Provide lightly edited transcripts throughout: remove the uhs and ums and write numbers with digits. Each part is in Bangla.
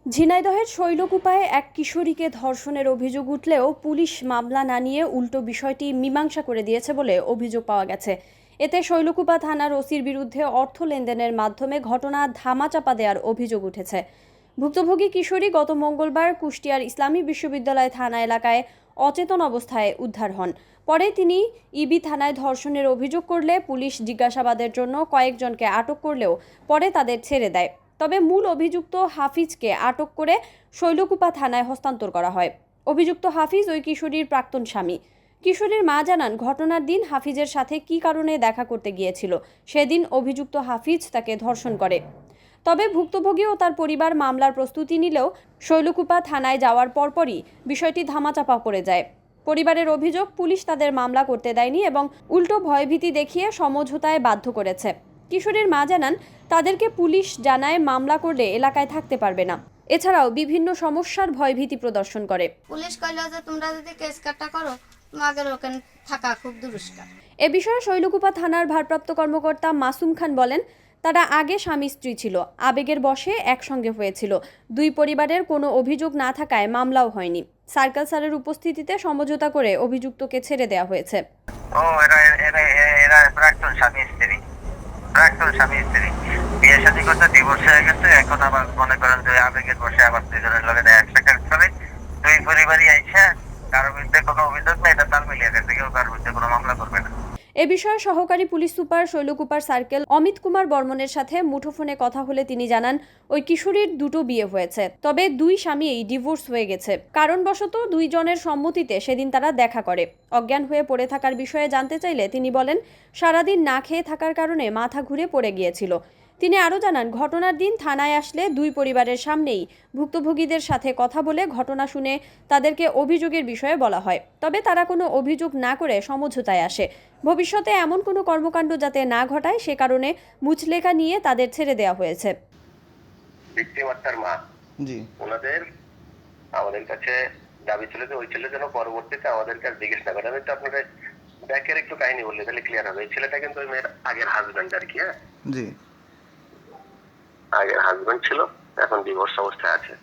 ঝিনাইদহের শৈলকুপায় এক কিশোরীকে ধর্ষণের অভিযোগ উঠলেও পুলিশ মামলা না নিয়ে উল্টো বিষয়টি মীমাংসা করে দিয়েছে বলে অভিযোগ পাওয়া গেছে। এতে শৈলকুপা থানার ওসির বিরুদ্ধে অর্থ লেনদেনের মাধ্যমে ঘটনা ধামাচাপা দেওয়ার অভিযোগ উঠেছে। ভুক্তভোগী কিশোরী গত মঙ্গলবার কুষ্টিয়ার ইসলামী বিশ্ববিদ্যালয় থানা এলাকায় অচেতন অবস্থায় উদ্ধার হন। পরে তিনি ইবি থানায় ধর্ষণের অভিযোগ করলে পুলিশ জিজ্ঞাসাবাদের জন্য কয়েকজনকে আটক করলেও পরে তাদের ছেড়ে দেয়। তবে মূল অভিযুক্ত হাফিজকে আটক করে শৈলকুপা থানায় হস্তান্তর করা হয়। অভিযুক্ত হাফিজ ওই কিশোরীর প্রাক্তন স্বামী। কিশোরীর মা জানান, ঘটনার দিন হাফিজের সাথে কী কারণে দেখা করতে গিয়েছিল সেদিন অভিযুক্ত হাফিজ তাকে ধর্ষণ করে। তবে ভুক্তভোগী ও তার পরিবার মামলার প্রস্তুতি নিলেও শৈলকুপা থানায় যাওয়ার পরপরই বিষয়টি ধামাচাপা পড়ে যায়। পরিবারের অভিযোগ, পুলিশ তাদের মামলা করতে দেয়নি এবং উল্টো ভয়ভীতি দেখিয়ে সমঝোতায় বাধ্য করেছে। কিশোরীর মা জানান, তাদেরকে পুলিশ জানায় মামলা করলে এলাকায় থাকতে পারবে না। এছাড়াও বিভিন্ন সমস্যার ভয়ভীতি প্রদর্শন করে। পুলিশ কইল যে তোমরা যদি কেস কাটা করো তোমাদের ওখানে থাকা খুব দুরুস্কার। এ বিষয়ে শৈলকুপা থানার ভারপ্রাপ্ত কর্মকর্তা মাসুম খান বলেন, তারা আগে স্বামী স্ত্রী ছিল, আবেগের বশে একসঙ্গে হয়েছিল। দুই পরিবারের কোনো অভিযোগ না থাকায় মামলাও হয়নি। সার্কেল স্যারের উপস্থিতিতে সমঝোতা করে অভিযুক্তকে ছেড়ে দেওয়া হয়েছে। প্রাক্তন স্বামী স্ত্রী বিয়ে শাদী করতে ডিভোর্স হয়ে গেছে। এখন আবার মনে করেন যে আবেগের বসে আবার দুজনের লগে দেখা সাক্ষাৎ করে দুই পরিবারই আইসা কারোর বিরুদ্ধে কোনো অভিযোগ নেই, এটা তাল মিলিয়ে গেছে, কেউ কারোর বিরুদ্ধে কোনো মামলা করবে না। এ বিষয়ে সহকারী পুলিশ সুপার শৈলকুপার সার্কেল অমিত কুমার বর্মনের সাথে মুঠোফোনে কথা হলে তিনি জানান, ওই কিশোরীর দুটো বিয়ে হয়েছে, তবে দুই স্বামীই ডিভোর্স হয়ে গেছে। কারণবশত দুইজনের সম্মতিতে সেদিন তারা দেখা করে। অজ্ঞান হয়ে পড়ে থাকার বিষয়ে জানতে চাইলে তিনি বলেন, সারাদিন না খেয়ে থাকার কারণে মাথা ঘুরে পড়ে গিয়েছিল। তিনি আরও জানান, ঘটনার দিন থানায় আসলে দুই পরিবারের সামনেই ভুক্তভোগীদের সাথে কথা বলে ঘটনা শুনে তাদেরকে অভিযোগের বিষয়ে বলা হয়। তবে তারা কোনো অভিযোগ না করে সমঝোতায় আসে। ভবিষ্যতে এমন কোনো কর্মকাণ্ড যাতে না ঘটায় সে কারণে মুচলেখা নিয়ে তাদের ছেড়ে দেওয়া হয়েছে। ভিক্টিমার মা জি ওনাদের আমাদের কাছে দাবি ছিল যে ওই ছেলে যেন পরবর্তীতে আমাদের কাছে জিজ্ঞেস না করে। আমি তো আপনাদের ব্যাকের একটু কাহিনী বললে তাহলে ক্লিয়ার হবে। এই ছেলেটা কিন্তু ওই মেয়ের আগের হাজবেন্ড আর কি। হ্যাঁ জি, আগের হাজবেন্ড ছিল, এখন ডিভোর্স অবস্থায় আছে।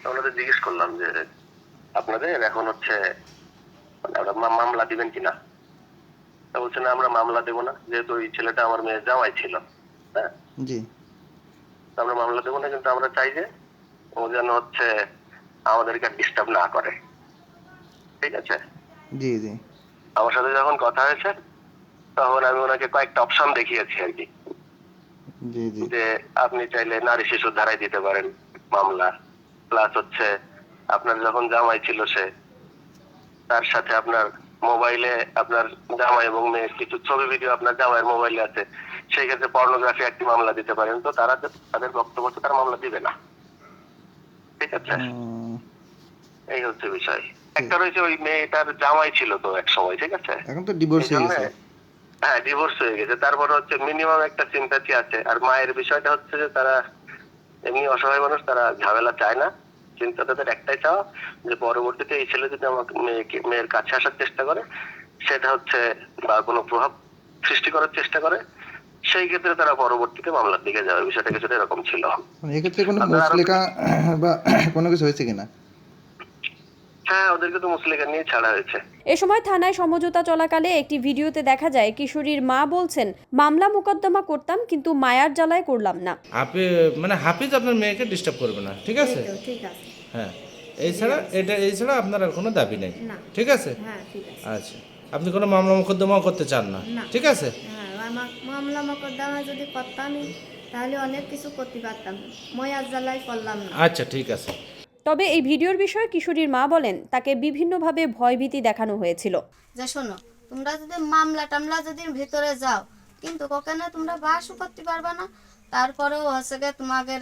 ওনাদের জিজ্ঞেস করলাম যে আপনাদের এখন হচ্ছে মামলা দিবেন কিনা। তা বলছে না, আমরা মামলা দেবো না, যেহেতু ওই ছেলেটা আমার মেয়ের জামাই ছিল। হ্যাঁ জি, আমরা মামলা দেবো না, কিন্তু আমরা চাই যে ও যেন হচ্ছে আমাদেরকে ডিস্টার্ব না করে। ঠিক আছে জি জি। আমার সাথে যখন কথা হয়েছে তখন আমি ওনাকে কয়েকটা অপশন দেখিয়েছি আর কি, যে আপনি চাইলে নারী শিশু ধারায় দিতে পারেন মামলা, প্লাস হচ্ছে আপনার যখন জামাই ছিল সে, তার সাথে আপনার মোবাইলে আপনার জামাই এবং মেয়ের কিছু ছবি ভিডিও আপনার জামাইয়ের মোবাইলে আছে, সেই ক্ষেত্রে পর্নোগ্রাফি একটি মামলা দিতে পারেন। তো তারা তাদের বক্তব্য তারা মামলা দিবে না। ঠিক আছে, এই হচ্ছে বিষয়। একটা রয়েছে ওই মেয়েটার জামাই ছিল তো এক সময়, ঠিক আছে, এখন তো ডিভোর্স হয়ে গেছে। হ্যাঁ ডিভোর্স হয়ে গেছে, তারপরে হচ্ছে মিনিমাম একটা সিম্প্যাথি আছে। আর মায়ের বিষয়টা হচ্ছে যে তারা এমনি অসহায় মানুষ, তারা ঝামেলা চায় না। চিন্তা তাদের একটাই চাওয়া যে পরবর্তীতে এই ছেলে যদি আমাকে মেয়ের কাছে আসার চেষ্টা করে, সেটা হচ্ছে বা কোনো প্রভাব সৃষ্টি করার চেষ্টা করে, সেই ক্ষেত্রে তারা পরবর্তীতে মামলার দিকে যাবে। বিষয়টা কিছুটা এরকম ছিল। এক্ষেত্রে কোনো মুচলেকা বা কোনো কিছু হয়েছে কিনা? হ্যাঁ, ওদেরকে তো মুচলেকা নিয়ে ছাড়া হয়েছে। এ সময় থানায় সমঝোতা চলাকালে একটি ভিডিওতে দেখা যায় কিশোরীর মা বলছেন, মামলা মোকদ্দমা করতাম কিন্তু মায়ার জ্বালায় করলাম না। হাফিজ আপনার মেয়েকে ডিস্টার্ব করবে না, ঠিক আছে? ঠিক আছে। হ্যাঁ, এছাড়া আপনার আর কোনো দাবি নেই, ঠিক আছে? হ্যাঁ ঠিক আছে। আচ্ছা, আপনি কোনো মামলা মোকদ্দমাও করতে চান না, ঠিক আছে? হ্যাঁ, মামলা মোকদ্দমা যদি করতামই তাহলে অনেক কিছু করতে পারতাম, মায়ার জ্বালায় করলাম না। আচ্ছা ঠিক আছে। তবে এই ভিডিওর বিষয়ে কিশোরীর মা বলেন, তাকে বিভিন্নভাবে ভয়ভীতি দেখানো হয়েছিল। যে শোনো, তোমরা যদি মামলা টামলা যদি ভিতরে যাও, কিন্তু ওখানে তোমরা বাসও করতে পারবে না, তারপরেও হচ্ছে গিয়ে তোমাদের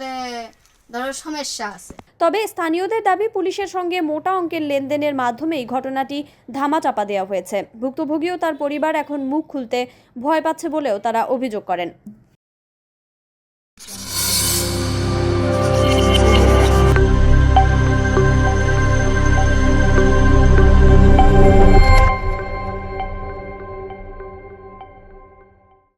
ধরো সমস্যা আছে। তবে স্থানীয়দের দাবি, পুলিশের সঙ্গে মোটা অঙ্কের লেনদেনের মাধ্যমেই ঘটনাটি ধামাচাপা দেওয়া হয়েছে। ভুক্তভোগী ও তার পরিবার এখন মুখ খুলতে ভয় পাচ্ছে বলেও তারা অভিযোগ করেন।